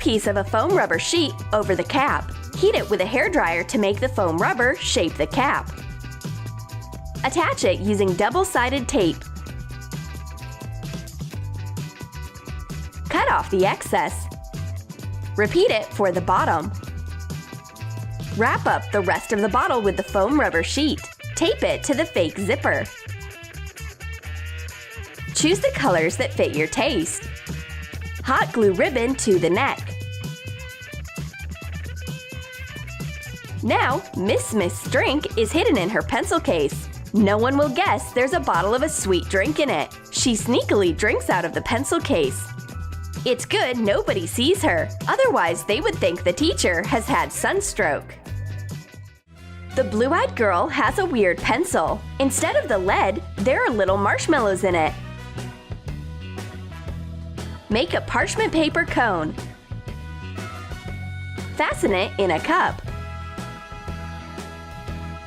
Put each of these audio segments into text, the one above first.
piece of a foam rubber sheet over the cap. Heat it with a hairdryer to make the foam rubber shape the cap. Attach it using double-sided tape. Cut off the excess. Repeat it for the bottom. Wrap up the rest of the bottle with the foam rubber sheet. Tape it to the fake zipper. Choose the colors that fit your taste. Hot glue ribbon to the neck. Now, Miss Smith's drink is hidden in her pencil case. No one will guess there's a bottle of a sweet drink in it. She sneakily drinks out of the pencil case. It's good nobody sees her, otherwise they would think the teacher has had sunstroke. The blue-eyed girl has a weird pencil. Instead of the lead, there are little marshmallows in it. Make a parchment paper cone. Fasten it in a cup.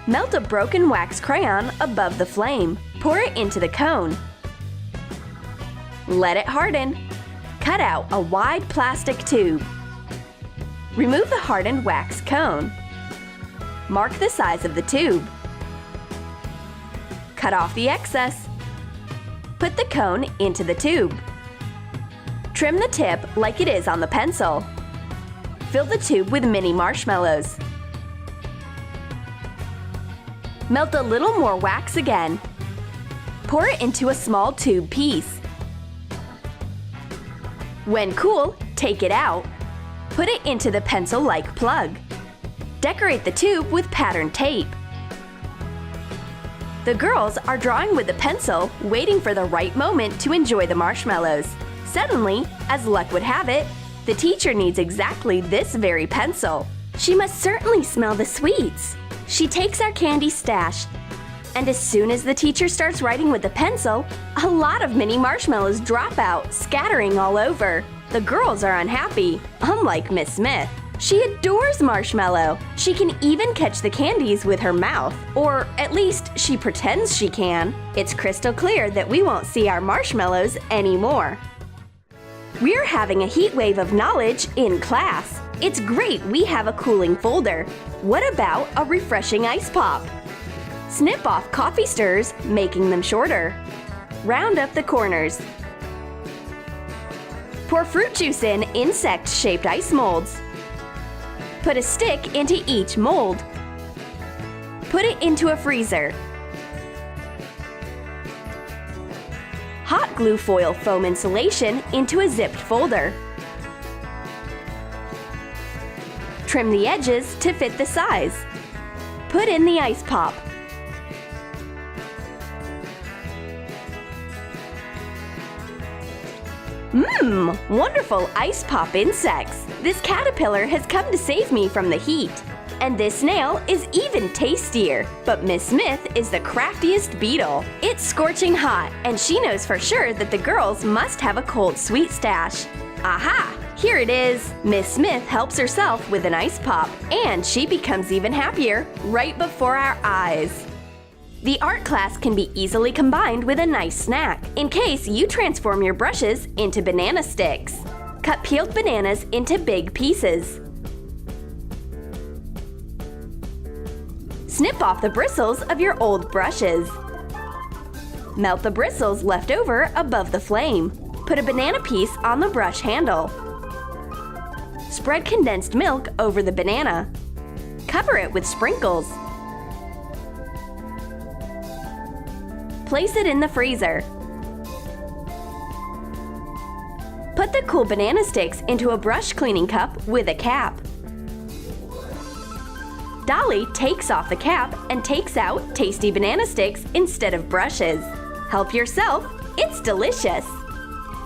Melt a broken wax crayon above the flame. Pour it into the cone. Let it harden. Cut out a wide plastic tube. Remove the hardened wax cone. Mark the size of the tube. Cut off the excess. Put the cone into the tube. Trim the tip like it is on the pencil. Fill the tube with mini marshmallows. Melt a little more wax again. Pour it into a small tube piece. When cool, take it out. Put it into the pencil-like plug. Decorate the tube with patterned tape. The girls are drawing with the pencil, waiting for the right moment to enjoy the marshmallows. Suddenly, as luck would have it, the teacher needs exactly this very pencil. She must certainly smell the sweets. She takes our candy stash, and as soon as the teacher starts writing with the pencil, a lot of mini marshmallows drop out, scattering all over. The girls are unhappy, unlike Miss Smith. She adores marshmallow. She can even catch the candies with her mouth, or at least she pretends she can. It's crystal clear that we won't see our marshmallows anymore. We're having a heat wave of knowledge in class. It's great we have a cooling folder. What about a refreshing ice pop? Snip off coffee stirs, making them shorter. Round up the corners. Pour fruit juice in insect-shaped ice molds. Put a stick into each mold. Put it into a freezer. Hot glue foil foam insulation into a zipped folder. Trim the edges to fit the size. Put in the ice pop. Wonderful ice pop insects! This caterpillar has come to save me from the heat. And this snail is even tastier. But Miss Smith is the craftiest beetle. It's scorching hot, and she knows for sure that the girls must have a cold sweet stash. Aha! Here it is! Miss Smith helps herself with an ice pop, and she becomes even happier right before our eyes. The art class can be easily combined with a nice snack, in case you transform your brushes into banana sticks. Cut peeled bananas into big pieces. Snip off the bristles of your old brushes. Melt the bristles left over above the flame. Put a banana piece on the brush handle. Spread condensed milk over the banana. Cover it with sprinkles. Place it in the freezer. Put the cool banana sticks into a brush cleaning cup with a cap. Dolly takes off the cap and takes out tasty banana sticks instead of brushes. Help yourself, it's delicious!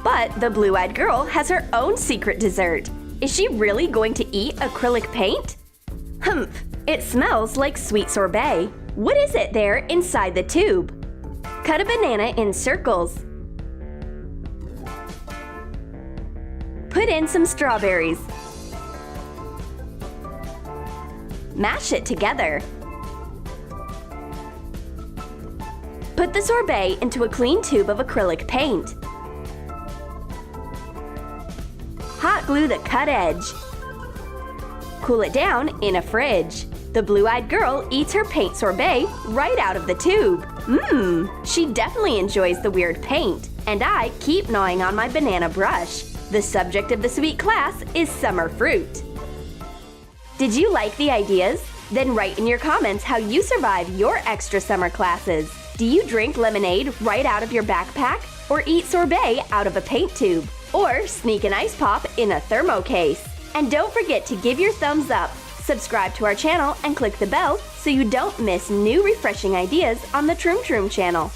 But the blue-eyed girl has her own secret dessert. Is she really going to eat acrylic paint? Humph! It smells like sweet sorbet. What is it there inside the tube? Cut a banana in circles. Put in some strawberries. Mash it together. Put the sorbet into a clean tube of acrylic paint. Hot glue the cut edge. Cool it down in a fridge. The blue-eyed girl eats her paint sorbet right out of the tube. She definitely enjoys the weird paint. And I keep gnawing on my banana brush. The subject of the sweet class is summer fruit. Did you like the ideas? Then write in your comments how you survive your extra summer classes. Do you drink lemonade right out of your backpack? Or eat sorbet out of a paint tube? Or sneak an ice pop in a thermo case? And don't forget to give your thumbs up, subscribe to our channel, and click the bell so you don't miss new refreshing ideas on the Troom channel.